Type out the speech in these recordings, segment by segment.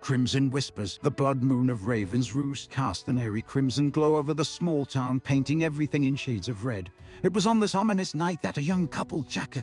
Crimson whispers. The blood moon of Raven's Roost cast an eerie crimson glow over the small town, painting everything in shades of red. It was on this ominous night that a young couple, Jack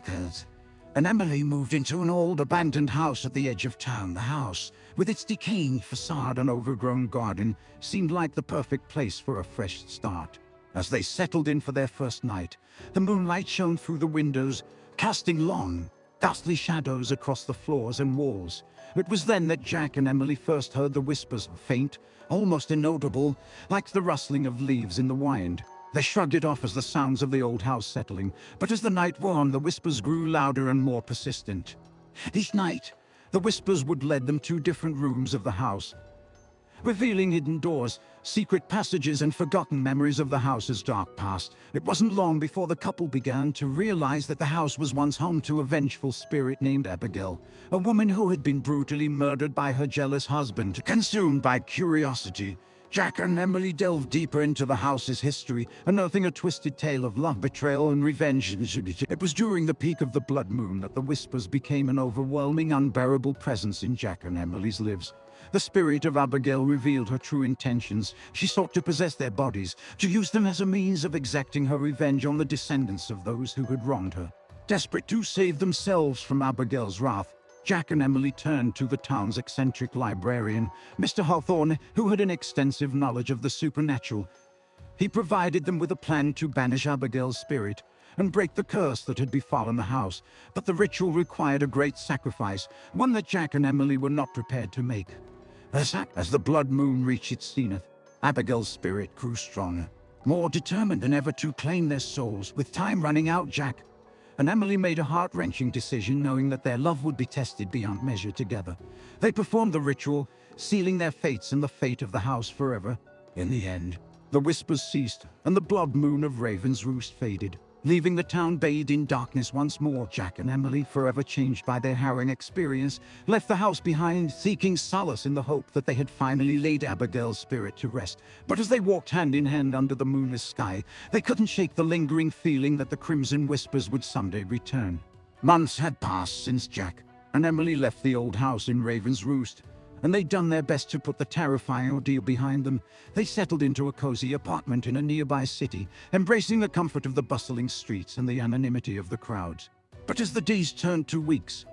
and Emily, moved into an old abandoned house at the edge of town. The house, with its decaying facade and overgrown garden, seemed like the perfect place for a fresh start. As they settled in for their first night, the moonlight shone through the windows, casting long, ghostly shadows across the floors and walls. It was then that Jack and Emily first heard the whispers, faint, almost inaudible, like the rustling of leaves in the wind. They shrugged it off as the sounds of the old house settling, but as the night wore on, the whispers grew louder and more persistent. Each night, the whispers would lead them to different rooms of the house, revealing hidden doors, secret passages, and forgotten memories of the house's dark past. It wasn't long before the couple began to realize that the house was once home to a vengeful spirit named Abigail, a woman who had been brutally murdered by her jealous husband. Consumed by curiosity, Jack and Emily delved deeper into the house's history, unearthing a twisted tale of love, betrayal, and revenge. It was during the peak of the blood moon that the whispers became an overwhelming, unbearable presence in Jack and Emily's lives. The spirit of Abigail revealed her true intentions. She sought to possess their bodies, to use them as a means of exacting her revenge on the descendants of those who had wronged her. Desperate to save themselves from Abigail's wrath, Jack and Emily turned to the town's eccentric librarian, Mr. Hawthorne, who had an extensive knowledge of the supernatural. He provided them with a plan to banish Abigail's spirit and break the curse that had befallen the house. But the ritual required a great sacrifice, one that Jack and Emily were not prepared to make. As the blood moon reached its zenith, Abigail's spirit grew stronger, more determined than ever to claim their souls. With time running out, Jack and Emily made a heart-wrenching decision, knowing that their love would be tested beyond measure together. They performed the ritual, sealing their fates and the fate of the house forever. In the end, the whispers ceased, and the blood moon of Raven's Roost faded, leaving the town bathed in darkness once more. Jack and Emily, forever changed by their harrowing experience, left the house behind, seeking solace in the hope that they had finally laid Abigail's spirit to rest. But as they walked hand in hand under the moonless sky, they couldn't shake the lingering feeling that the Crimson Whispers would someday return. Months had passed since Jack and Emily left the old house in Raven's Roost, and they'd done their best to put the terrifying ordeal behind them. They settled into a cozy apartment in a nearby city, embracing the comfort of the bustling streets and the anonymity of the crowds. But as the days turned to weeks,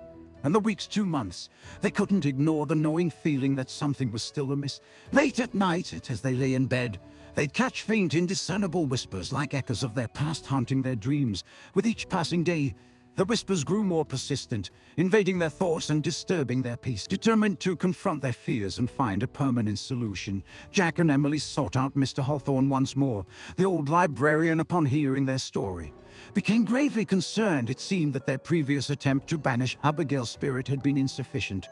and the weeks to months, they couldn't ignore the gnawing feeling that something was still amiss. Late at night, as they lay in bed, they'd catch faint, indiscernible whispers like echoes of their past haunting their dreams. With each passing day, the whispers grew more persistent, invading their thoughts and disturbing their peace. Determined to confront their fears and find a permanent solution, Jack and Emily sought out Mr. Hawthorne once more. The old librarian, upon hearing their story, became gravely concerned. It seemed that their previous attempt to banish Abigail's spirit had been insufficient,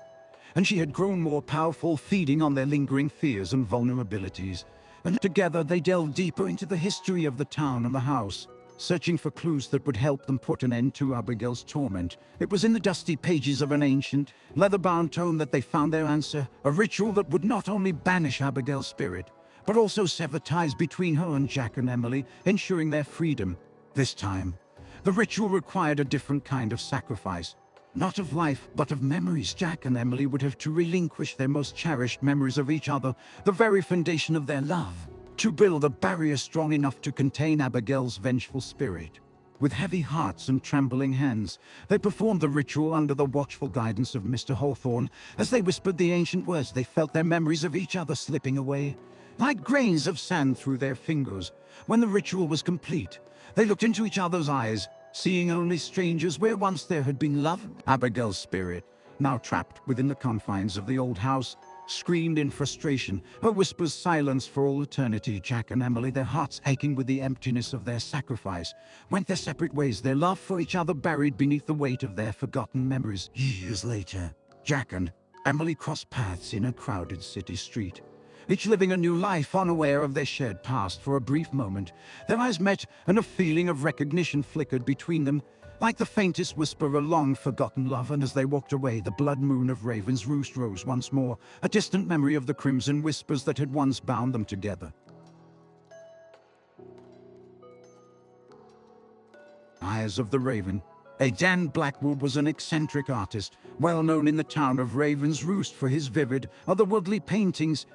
and she had grown more powerful, feeding on their lingering fears and vulnerabilities. And together they delved deeper into the history of the town and the house, searching for clues that would help them put an end to Abigail's torment. It was in the dusty pages of an ancient, leather-bound tome that they found their answer, a ritual that would not only banish Abigail's spirit, but also sever ties between her and Jack and Emily, ensuring their freedom. This time, the ritual required a different kind of sacrifice. Not of life, but of memories. Jack and Emily would have to relinquish their most cherished memories of each other, the very foundation of their love, to build a barrier strong enough to contain Abigail's vengeful spirit. With heavy hearts and trembling hands, they performed the ritual under the watchful guidance of Mr. Hawthorne. As they whispered the ancient words, they felt their memories of each other slipping away, like grains of sand through their fingers. When the ritual was complete, they looked into each other's eyes, seeing only strangers where once there had been love. Abigail's spirit, now trapped within the confines of the old house, screamed in frustration, her whispers silenced for all eternity. Jack and Emily, their hearts aching with the emptiness of their sacrifice, went their separate ways, their love for each other buried beneath the weight of their forgotten memories. Years later, Jack and Emily crossed paths in a crowded city street, each living a new life, unaware of their shared past. For a brief moment, their eyes met, and a feeling of recognition flickered between them, like the faintest whisper of a long-forgotten love. And as they walked away, the blood moon of Raven's Roost rose once more, a distant memory of the crimson whispers that had once bound them together. Eyes of the Raven, Dan Blackwood was an eccentric artist, well known in the town of Raven's Roost for his vivid, otherworldly paintings.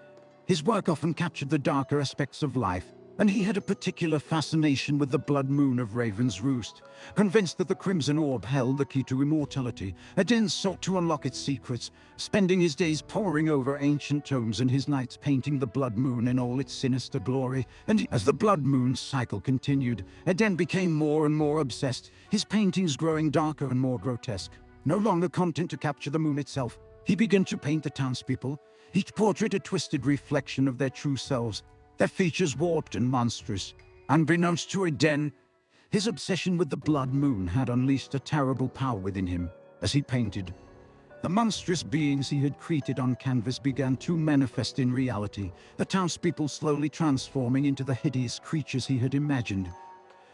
His work often captured the darker aspects of life, and he had a particular fascination with the blood moon of Raven's Roost. Convinced that the crimson orb held the key to immortality, Dan sought to unlock its secrets, spending his days poring over ancient tomes and his nights painting the blood moon in all its sinister glory. And as the blood moon cycle continued, Dan became more and more obsessed, his paintings growing darker and more grotesque. No longer content to capture the moon itself, he began to paint the townspeople, each portrait a twisted reflection of their true selves, their features warped and monstrous. Unbeknownst to Dan, his obsession with the blood moon had unleashed a terrible power within him. As he painted, the monstrous beings he had created on canvas began to manifest in reality, the townspeople slowly transforming into the hideous creatures he had imagined.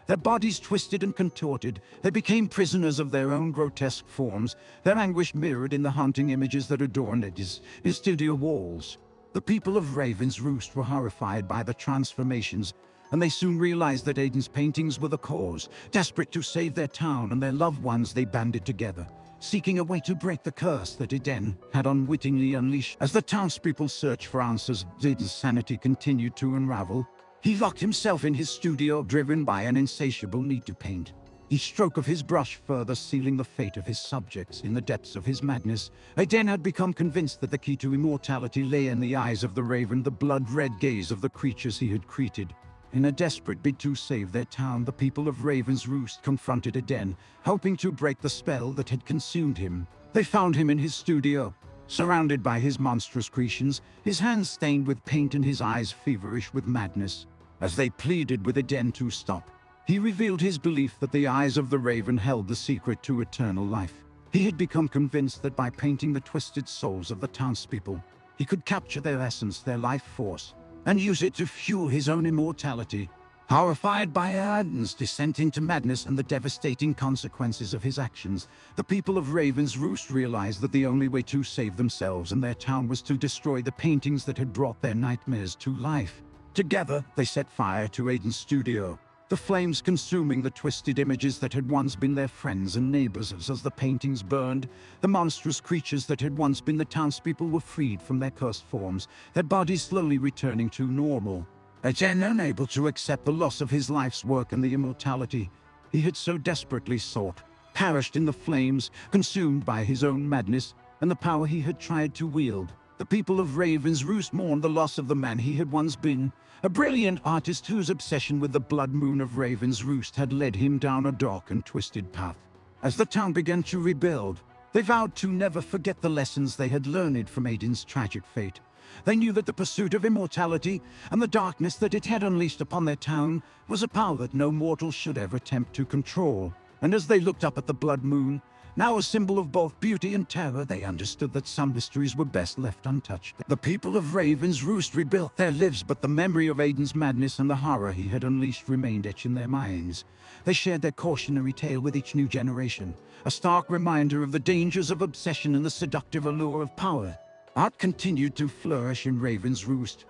Their bodies twisted and contorted, they became prisoners of their own grotesque forms, their anguish mirrored in the haunting images that adorned his studio walls. The people of Raven's Roost were horrified by the transformations, and they soon realized that Dan's paintings were the cause. Desperate to save their town and their loved ones, they banded together, seeking a way to break the curse that Dan had unwittingly unleashed. As the townspeople searched for answers, Dan's sanity continued to unravel. He locked himself in his studio, driven by an insatiable need to paint. Each stroke of his brush further sealing the fate of his subjects. In the depths of his madness, Dan had become convinced that the key to immortality lay in the eyes of the raven, the blood-red gaze of the creatures he had created. In a desperate bid to save their town, the people of Raven's Roost confronted Dan, hoping to break the spell that had consumed him. They found him in his studio, surrounded by his monstrous creations, his hands stained with paint and his eyes feverish with madness. As they pleaded with Dan to stop, he revealed his belief that the eyes of the raven held the secret to eternal life. He had become convinced that by painting the twisted souls of the townspeople, he could capture their essence, their life force, and use it to fuel his own immortality. Horrified by Dan's descent into madness and the devastating consequences of his actions, the people of Raven's Roost realized that the only way to save themselves and their town was to destroy the paintings that had brought their nightmares to life. Together, they set fire to Dan's studio, the flames consuming the twisted images that had once been their friends and neighbors. As the paintings burned, the monstrous creatures that had once been the townspeople were freed from their cursed forms, their bodies slowly returning to normal. Dan, unable to accept the loss of his life's work and the immortality he had so desperately sought, perished in the flames, consumed by his own madness and the power he had tried to wield. The people of Raven's Roost mourned the loss of the man he had once been, a brilliant artist whose obsession with the blood moon of Raven's Roost had led him down a dark and twisted path. As the town began to rebuild, they vowed to never forget the lessons they had learned from Dan's tragic fate. They knew that the pursuit of immortality and the darkness that it had unleashed upon their town was a power that no mortal should ever attempt to control. And as they looked up at the blood moon, now a symbol of both beauty and terror, they understood that some mysteries were best left untouched. The people of Raven's Roost rebuilt their lives, but the memory of Dan's madness and the horror he had unleashed remained etched in their minds. They shared their cautionary tale with each new generation, a stark reminder of the dangers of obsession and the seductive allure of power. Art continued to flourish in Raven's Roost,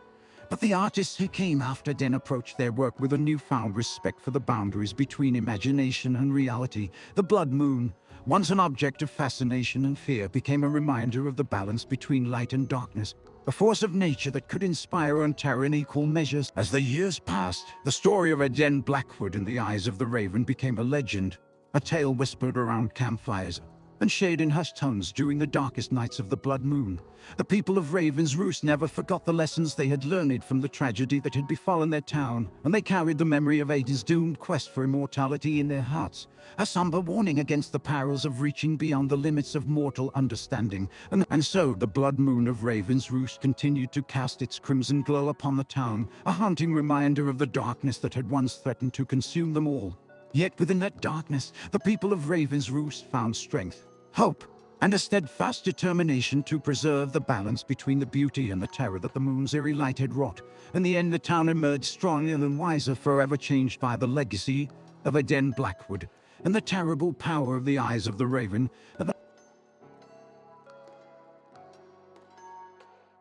but the artists who came after Dan approached their work with a newfound respect for the boundaries between imagination and reality. The blood moon, once an object of fascination and fear, became a reminder of the balance between light and darkness, a force of nature that could inspire and terror in equal measures. As the years passed, the story of Dan Blackwood and the Eyes of the Raven became a legend, a tale whispered around campfires and shared in hushed tones during the darkest nights of the blood moon. The people of Raven's Roost never forgot the lessons they had learned from the tragedy that had befallen their town, and they carried the memory of Dan's doomed quest for immortality in their hearts, a somber warning against the perils of reaching beyond the limits of mortal understanding. And so the blood moon of Raven's Roost continued to cast its crimson glow upon the town, a haunting reminder of the darkness that had once threatened to consume them all. Yet within that darkness, the people of Raven's Roost found strength, hope, and a steadfast determination to preserve the balance between the beauty and the terror that the moon's eerie light had wrought. In the end, the town emerged stronger and wiser, forever changed by the legacy of Dan Blackwood and the terrible power of the Eyes of the Raven.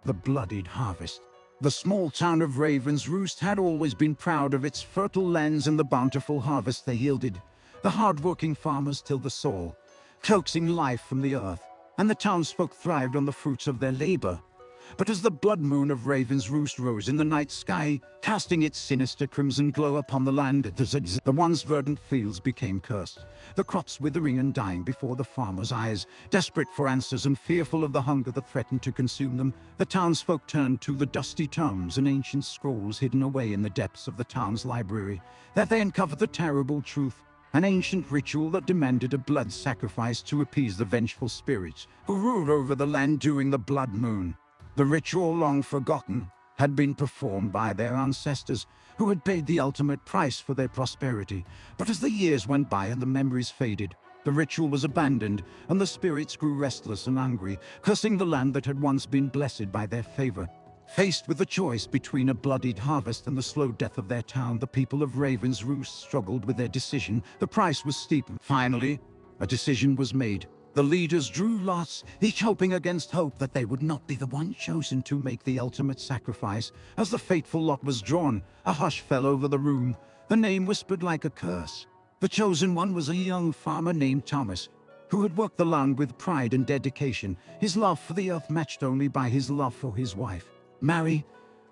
The Bloodied Harvest. The small town of Raven's Roost had always been proud of its fertile lands and the bountiful harvest they yielded. The hard-working farmers tilled the soil, coaxing life from the earth, and the townsfolk thrived on the fruits of their labor. But as the blood moon of Raven's Roost rose in the night sky, casting its sinister crimson glow upon the land, the once verdant fields became cursed, the crops withering and dying before the farmers' eyes. Desperate for answers and fearful of the hunger that threatened to consume them, the townsfolk turned to the dusty tomes and ancient scrolls hidden away in the depths of the town's library. There they uncovered the terrible truth, an ancient ritual that demanded a blood sacrifice to appease the vengeful spirits who ruled over the land during the blood moon. The ritual, long forgotten, had been performed by their ancestors, who had paid the ultimate price for their prosperity. But as the years went by and the memories faded, the ritual was abandoned, and the spirits grew restless and angry, cursing the land that had once been blessed by their favor. Faced with the choice between a bloodied harvest and the slow death of their town, the people of Raven's Roost struggled with their decision. The price was steep. Finally, a decision was made. The leaders drew lots, each hoping against hope that they would not be the one chosen to make the ultimate sacrifice. As the fateful lot was drawn, a hush fell over the room. The name whispered like a curse. The chosen one was a young farmer named Thomas, who had worked the land with pride and dedication, his love for the earth matched only by his love for his wife, Mary,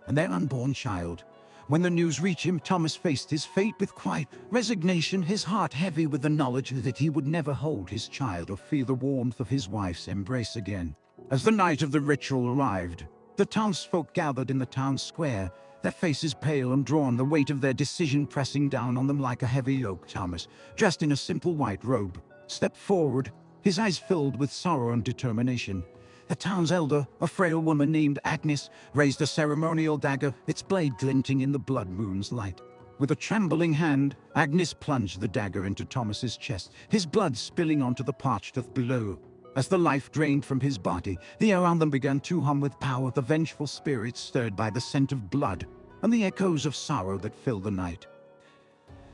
and their unborn child. When the news reached him, Thomas faced his fate with quiet resignation, his heart heavy with the knowledge that he would never hold his child or feel the warmth of his wife's embrace again. As the night of the ritual arrived, the townsfolk gathered in the town square, their faces pale and drawn, the weight of their decision pressing down on them like a heavy yoke. Thomas, dressed in a simple white robe, stepped forward, his eyes filled with sorrow and determination. The town's elder, a frail woman named Agnes, raised a ceremonial dagger, its blade glinting in the blood moon's light. With a trembling hand, Agnes plunged the dagger into Thomas's chest, his blood spilling onto the parched earth below. As the life drained from his body, the air around them began to hum with power, the vengeful spirits stirred by the scent of blood and the echoes of sorrow that filled the night.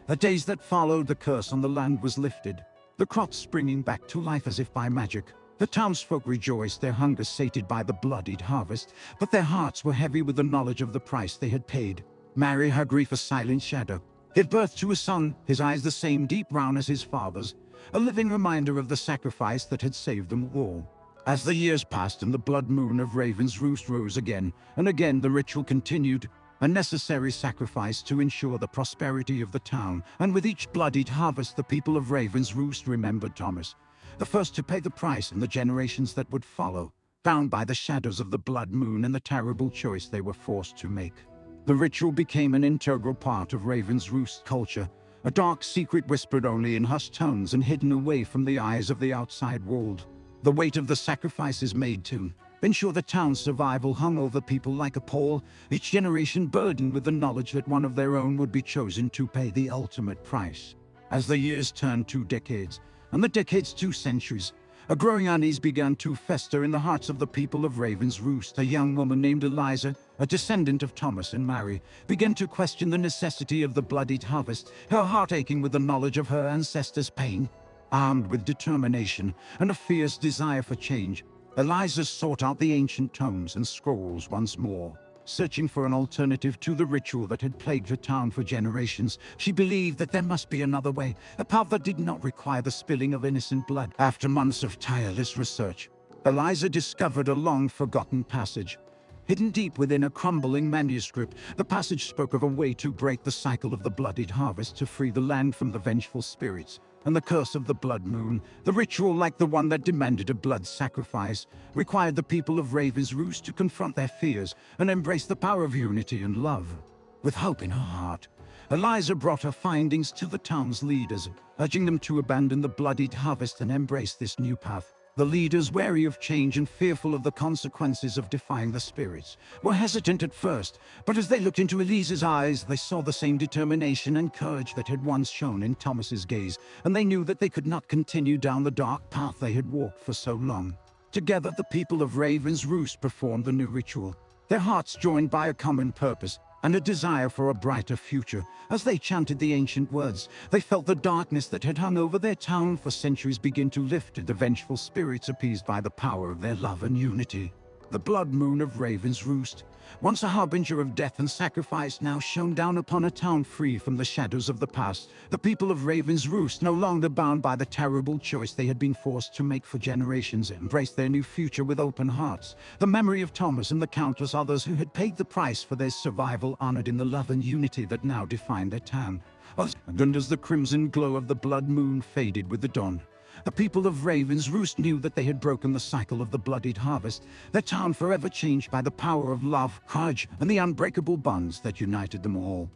The days that followed, the curse on the land was lifted, the crops springing back to life as if by magic. The townsfolk rejoiced, their hunger sated by the bloodied harvest, but their hearts were heavy with the knowledge of the price they had paid. Mary, her grief a silent shadow, gave birth to a son, his eyes the same deep brown as his father's, a living reminder of the sacrifice that had saved them all. As the years passed and the blood moon of Raven's Roost rose again and again, the ritual continued, a necessary sacrifice to ensure the prosperity of the town. And with each bloodied harvest, the people of Raven's Roost remembered Thomas, the first to pay the price, and the generations that would follow, bound by the shadows of the blood moon and the terrible choice they were forced to make. The ritual became an integral part of Raven's Roost culture, a dark secret whispered only in hushed tones and hidden away from the eyes of the outside world. The weight of the sacrifices made to ensure the town's survival hung over people like a pall, each generation burdened with the knowledge that one of their own would be chosen to pay the ultimate price. As the years turned to decades, and the decades to centuries, a growing unease began to fester in the hearts of the people of Raven's Roost. A young woman named Eliza, a descendant of Thomas and Mary, began to question the necessity of the bloodied harvest, her heart aching with the knowledge of her ancestors' pain. Armed with determination and a fierce desire for change, Eliza sought out the ancient tomes and scrolls once more. Searching for an alternative to the ritual that had plagued her town for generations, she believed that there must be another way, a path that did not require the spilling of innocent blood. After months of tireless research, Eliza discovered a long-forgotten passage. Hidden deep within a crumbling manuscript, the passage spoke of a way to break the cycle of the bloodied harvest, to free the land from the vengeful spirits and the curse of the blood moon. The ritual, like the one that demanded a blood sacrifice, required the people of Raven's Roost to confront their fears and embrace the power of unity and love. With hope in her heart, Eliza brought her findings to the town's leaders, urging them to abandon the bloodied harvest and embrace this new path. The leaders, wary of change and fearful of the consequences of defying the spirits, were hesitant at first, but as they looked into Eliza's eyes, they saw the same determination and courage that had once shone in Thomas's gaze, and they knew that they could not continue down the dark path they had walked for so long. Together, the people of Raven's Roost performed the new ritual, their hearts joined by a common purpose and a desire for a brighter future. As they chanted the ancient words, they felt the darkness that had hung over their town for centuries begin to lift, and the vengeful spirits appeased by the power of their love and unity. The blood moon of Raven's Roost, once a harbinger of death and sacrifice, now shone down upon a town free from the shadows of the past. The people of Raven's Roost, no longer bound by the terrible choice they had been forced to make for generations, embraced their new future with open hearts. The memory of Thomas and the countless others who had paid the price for their survival honored in the love and unity that now defined their town. And as the crimson glow of the blood moon faded with the dawn, the people of Raven's Roost knew that they had broken the cycle of the Bloodied Harvest, their town forever changed by the power of love, courage, and the unbreakable bonds that united them all.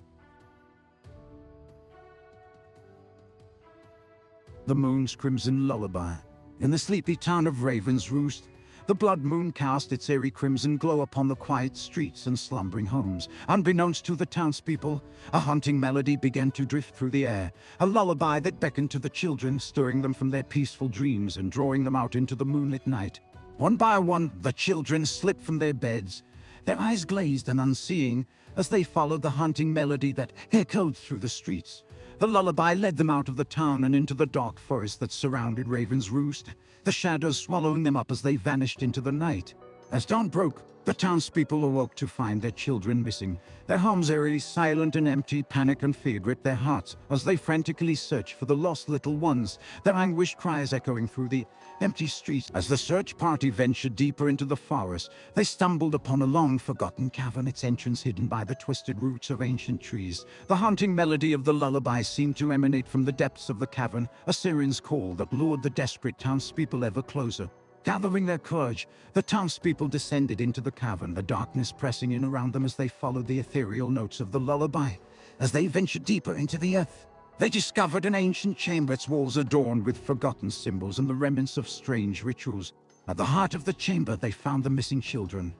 The moon's crimson lullaby. In the sleepy town of Raven's Roost, the blood moon cast its eerie crimson glow upon the quiet streets and slumbering homes. Unbeknownst to the townspeople, a haunting melody began to drift through the air, a lullaby that beckoned to the children, stirring them from their peaceful dreams and drawing them out into the moonlit night. One by one, the children slipped from their beds, their eyes glazed and unseeing, as they followed the haunting melody that echoed through the streets. The lullaby led them out of the town and into the dark forest that surrounded Raven's Roost, the shadows swallowing them up as they vanished into the night. As dawn broke, the townspeople awoke to find their children missing. Their homes eerily silent and empty. Panic and fear gripped their hearts as they frantically searched for the lost little ones, their anguished cries echoing through the empty streets. As the search party ventured deeper into the forest, they stumbled upon a long-forgotten cavern, its entrance hidden by the twisted roots of ancient trees. The haunting melody of the lullaby seemed to emanate from the depths of the cavern, a siren's call that lured the desperate townspeople ever closer. Gathering their courage, the townspeople descended into the cavern, the darkness pressing in around them as they followed the ethereal notes of the lullaby. As they ventured deeper into the earth, they discovered an ancient chamber, its walls adorned with forgotten symbols and the remnants of strange rituals. At the heart of the chamber, they found the missing children,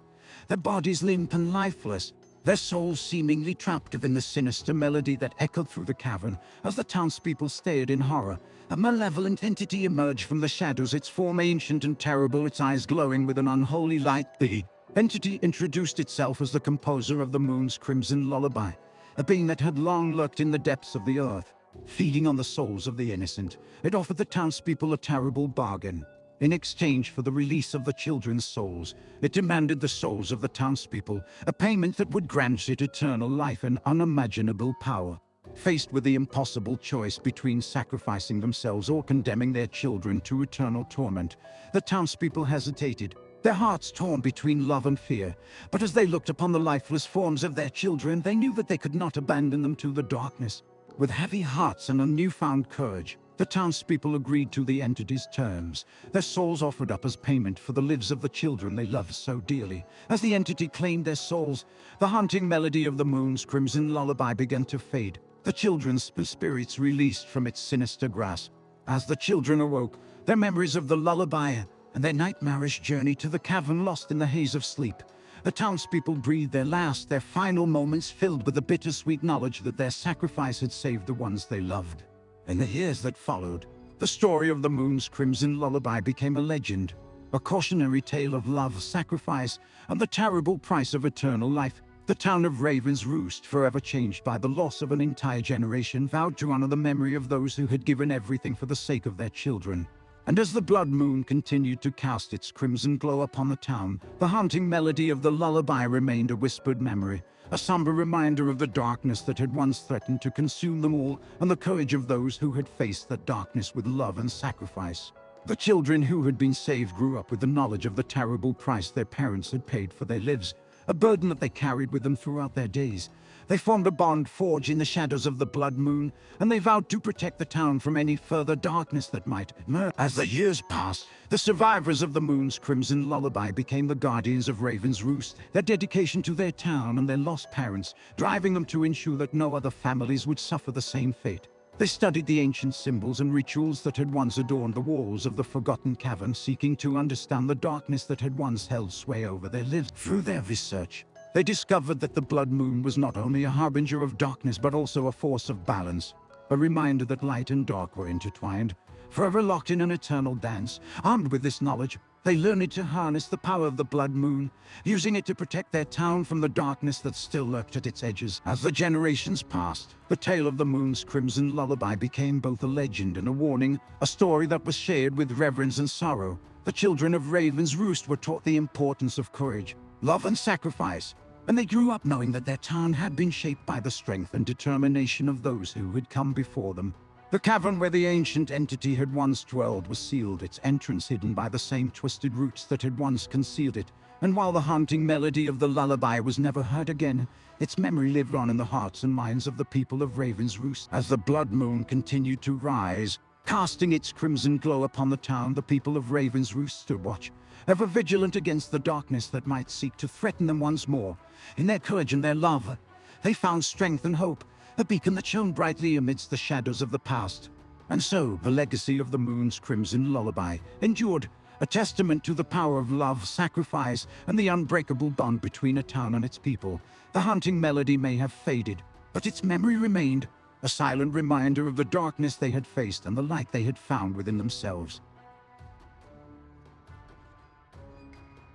their bodies limp and lifeless, their souls seemingly trapped within the sinister melody that echoed through the cavern. As the townspeople stared in horror, a malevolent entity emerged from the shadows, its form ancient and terrible, its eyes glowing with an unholy light. The entity introduced itself as the composer of the moon's crimson lullaby, a being that had long lurked in the depths of the earth, feeding on the souls of the innocent. It offered the townspeople a terrible bargain. In exchange for the release of the children's souls, it demanded the souls of the townspeople, a payment that would grant it eternal life and unimaginable power. Faced with the impossible choice between sacrificing themselves or condemning their children to eternal torment, the townspeople hesitated, their hearts torn between love and fear. But as they looked upon the lifeless forms of their children, they knew that they could not abandon them to the darkness. With heavy hearts and a newfound courage, the townspeople agreed to the entity's terms, their souls offered up as payment for the lives of the children they loved so dearly. As the entity claimed their souls, the haunting melody of the moon's crimson lullaby began to fade, the children's spirits released from its sinister grasp. As the children awoke, their memories of the lullaby and their nightmarish journey to the cavern lost in the haze of sleep, the townspeople breathed their final moments filled with the bittersweet knowledge that their sacrifice had saved the ones they loved. In the years that followed, the story of the moon's crimson lullaby became a legend, a cautionary tale of love, sacrifice, and the terrible price of eternal life. The town of Raven's Roost, forever changed by the loss of an entire generation, vowed to honor the memory of those who had given everything for the sake of their children. And as the blood moon continued to cast its crimson glow upon the town, the haunting melody of the lullaby remained a whispered memory, a somber reminder of the darkness that had once threatened to consume them all, and the courage of those who had faced that darkness with love and sacrifice. The children who had been saved grew up with the knowledge of the terrible price their parents had paid for their lives, a burden that they carried with them throughout their days. They formed a bond forged in the shadows of the blood moon, and they vowed to protect the town from any further darkness that might emerge. As the years passed, the survivors of the moon's crimson lullaby became the guardians of Raven's Roost, their dedication to their town and their lost parents, driving them to ensure that no other families would suffer the same fate. They studied the ancient symbols and rituals that had once adorned the walls of the forgotten cavern, seeking to understand the darkness that had once held sway over their lives. Through their research, they discovered that the blood moon was not only a harbinger of darkness but also a force of balance, a reminder that light and dark were intertwined, forever locked in an eternal dance. Armed with this knowledge, they learned to harness the power of the blood moon, using it to protect their town from the darkness that still lurked at its edges. As the generations passed, the tale of the moon's crimson lullaby became both a legend and a warning, a story that was shared with reverence and sorrow. The children of Raven's Roost were taught the importance of courage, love, and sacrifice, and they grew up knowing that their town had been shaped by the strength and determination of those who had come before them. The cavern where the ancient entity had once dwelled was sealed, its entrance hidden by the same twisted roots that had once concealed it, and while the haunting melody of the lullaby was never heard again, its memory lived on in the hearts and minds of the people of Raven's Roost. As the blood moon continued to rise, casting its crimson glow upon the town, the people of Raven's Roost stood watch, ever vigilant against the darkness that might seek to threaten them once more. In their courage and their love, they found strength and hope, a beacon that shone brightly amidst the shadows of the past. And so, the legacy of the moon's crimson lullaby endured, a testament to the power of love, sacrifice, and the unbreakable bond between a town and its people. The haunting melody may have faded, but its memory remained, a silent reminder of the darkness they had faced and the light they had found within themselves.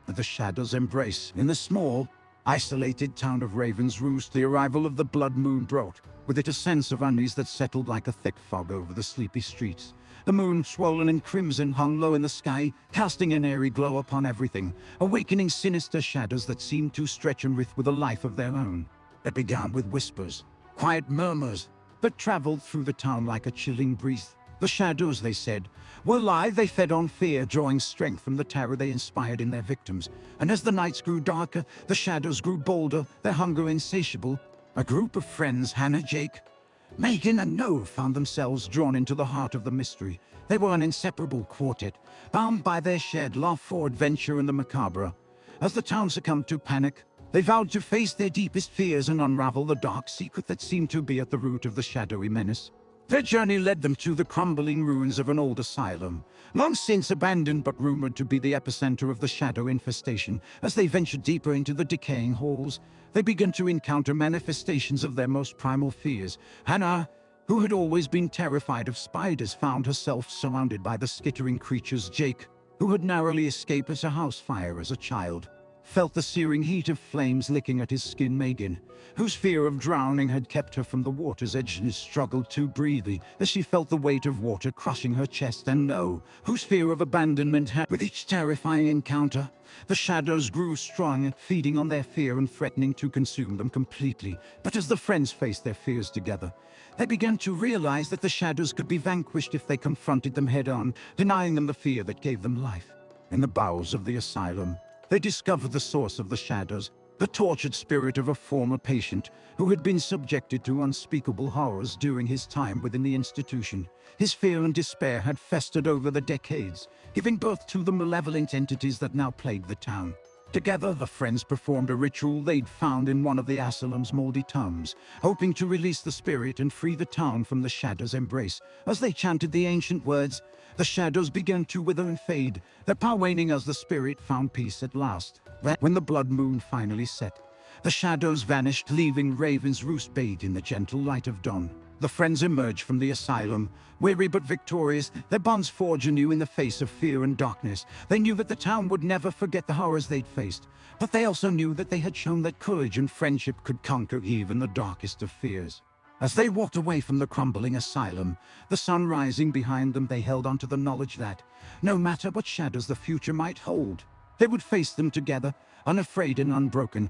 The shadows embrace. In the small, isolated town of Raven's Roost, the arrival of the blood moon brought with it a sense of unease that settled like a thick fog over the sleepy streets. The moon, swollen in crimson, hung low in the sky, casting an eerie glow upon everything, awakening sinister shadows that seemed to stretch and writhe with a life of their own. It began with whispers, quiet murmurs, that traveled through the town like a chilling breeze. The shadows, they said, were alive. They fed on fear, drawing strength from the terror they inspired in their victims. And as the nights grew darker, the shadows grew bolder, their hunger insatiable. A group of friends, Hannah, Jake, Megan, and Noah, found themselves drawn into the heart of the mystery. They were an inseparable quartet, bound by their shared love for adventure and the macabre. As the town succumbed to panic, they vowed to face their deepest fears and unravel the dark secret that seemed to be at the root of the shadowy menace. Their journey led them to the crumbling ruins of an old asylum, long since abandoned but rumored to be the epicenter of the shadow infestation. As they ventured deeper into the decaying halls, they began to encounter manifestations of their most primal fears. Hannah, who had always been terrified of spiders, found herself surrounded by the skittering creatures. Jake, who had narrowly escaped a house fire as a child, felt the searing heat of flames licking at his skin. Megan, whose fear of drowning had kept her from the water's edge, struggled to breathe as she felt the weight of water crushing her chest. And Noah, whose fear of abandonment had, with each terrifying encounter, the shadows grew strong, feeding on their fear and threatening to consume them completely. But as the friends faced their fears together, they began to realize that the shadows could be vanquished if they confronted them head-on, denying them the fear that gave them life. In the bowels of the asylum, they discovered the source of the shadows, the tortured spirit of a former patient who had been subjected to unspeakable horrors during his time within the institution. His fear and despair had festered over the decades, giving birth to the malevolent entities that now plagued the town. Together, the friends performed a ritual they'd found in one of the asylum's moldy tombs, hoping to release the spirit and free the town from the shadows' embrace. As they chanted the ancient words, the shadows began to wither and fade, their power waning as the spirit found peace at last. When the blood moon finally set, the shadows vanished, leaving Raven's Roost bathed in the gentle light of dawn. The friends emerged from the asylum, weary but victorious, their bonds forged anew in the face of fear and darkness. They knew that the town would never forget the horrors they'd faced, but they also knew that they had shown that courage and friendship could conquer even the darkest of fears. As they walked away from the crumbling asylum, the sun rising behind them, they held on to the knowledge that, no matter what shadows the future might hold, they would face them together, unafraid and unbroken.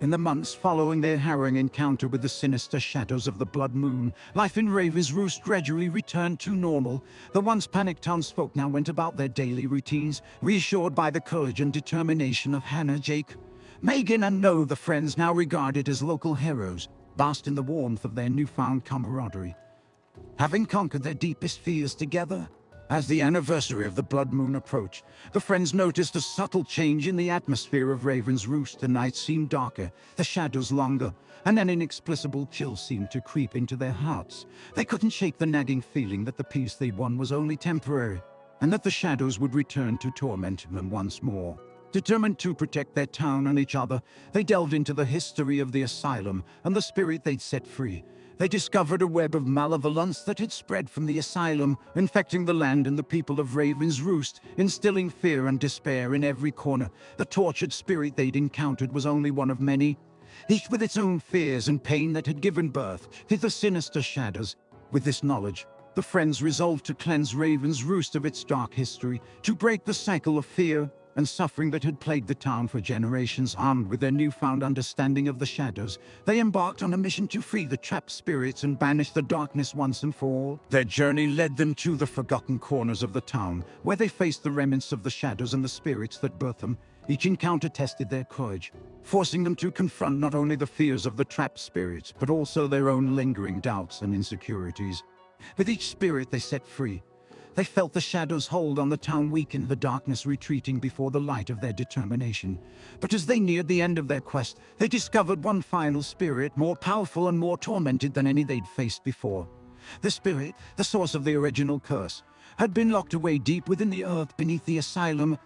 In the months following their harrowing encounter with the sinister shadows of the blood moon, life in Raven's Roost gradually returned to normal. The once panicked townsfolk now went about their daily routines, reassured by the courage and determination of Hannah, Jake, Megan, and Noah. The friends, now regarded as local heroes, basked in the warmth of their newfound camaraderie, having conquered their deepest fears together. As the anniversary of the blood moon approached, the friends noticed a subtle change in the atmosphere of Raven's Roost. The night seemed darker, the shadows longer, and an inexplicable chill seemed to creep into their hearts. They couldn't shake the nagging feeling that the peace they'd won was only temporary, and that the shadows would return to torment them once more. Determined to protect their town and each other, they delved into the history of the asylum and the spirit they'd set free. They discovered a web of malevolence that had spread from the asylum, infecting the land and the people of Raven's Roost, instilling fear and despair in every corner. The tortured spirit they'd encountered was only one of many, each with its own fears and pain that had given birth to the sinister shadows. With this knowledge, The friends resolved to cleanse Raven's Roost of its dark history, to break the cycle of fear and suffering that had plagued the town for generations. Armed with their newfound understanding of the shadows, they embarked on a mission to free the trapped spirits and banish the darkness once and for all. Their journey led them to the forgotten corners of the town, where they faced the remnants of the shadows and the spirits that birthed them. Each encounter tested their courage, forcing them to confront not only the fears of the trapped spirits, but also their own lingering doubts and insecurities. With each spirit they set free, they felt the shadows' hold on the town weaken, the darkness retreating before the light of their determination. But as they neared the end of their quest, they discovered one final spirit, more powerful and more tormented than any they'd faced before. The spirit, the source of the original curse, had been locked away deep within the earth beneath the asylum,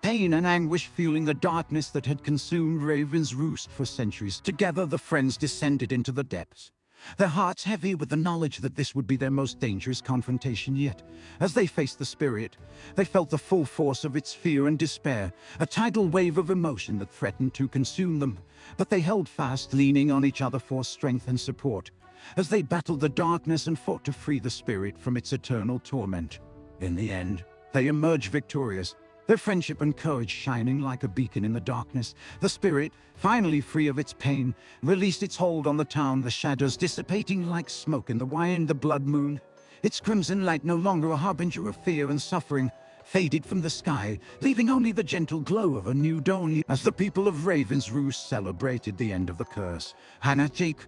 pain and anguish fueling the darkness that had consumed Raven's Roost for centuries. Together the friends descended into the depths, their hearts heavy with the knowledge that this would be their most dangerous confrontation yet. As they faced the spirit, they felt the full force of its fear and despair, a tidal wave of emotion that threatened to consume them. But they held fast, leaning on each other for strength and support, as they battled the darkness and fought to free the spirit from its eternal torment. In the end, they emerged victorious, their friendship and courage shining like a beacon in the darkness. The spirit, finally free of its pain, released its hold on the town, the shadows dissipating like smoke in the wind. The blood moon, its crimson light no longer a harbinger of fear and suffering, faded from the sky, leaving only the gentle glow of a new dawn. As the people of Raven's Roost celebrated the end of the curse, Hannah, Jake,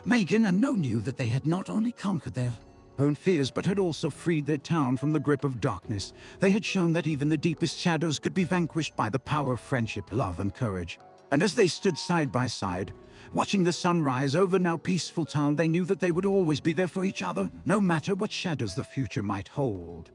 Megan and No knew that they had not only conquered their own fears but had also freed their town from the grip of darkness. They had shown that even the deepest shadows could be vanquished by the power of friendship, love and courage. And as they stood side by side, watching the sun rise over now peaceful town, they knew that they would always be there for each other, no matter what shadows the future might hold.